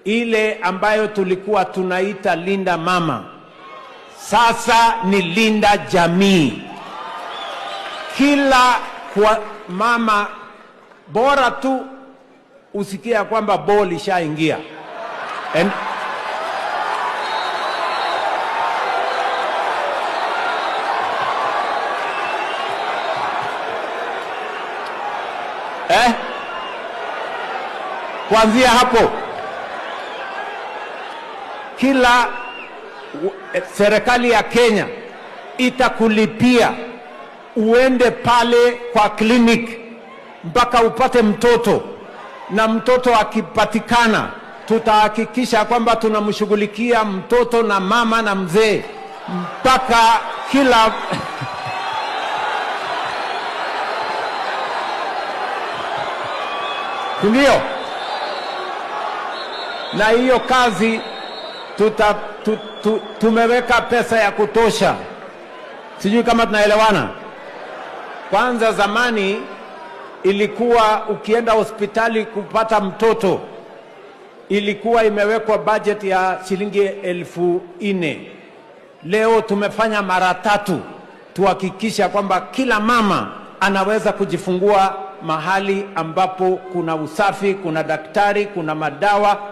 ile ambayo tulikuwa tunaita Linda Mama, sasa ni Linda Jamii. Kila kwa mama, bora tu usikia kwamba ball ishaingia. Kuanzia hapo, kila serikali ya Kenya itakulipia uende pale kwa clinic mpaka upate mtoto, na mtoto akipatikana tutahakikisha kwamba tunamshughulikia mtoto na mama na mzee mpaka kila ndio. Na hiyo kazi tumeweka pesa ya kutosha. Sijui kama tunaelewana. Kwanza zamani ilikuwa ukienda hospitali kupata mtoto ilikuwa imewekwa budget ya shilingi 4,000. Leo tumefanya mara 3 tuhakikisha kwamba kila mama anaweza kujifungua mahali ambapo kuna usafi, kuna daktari, kuna madawa.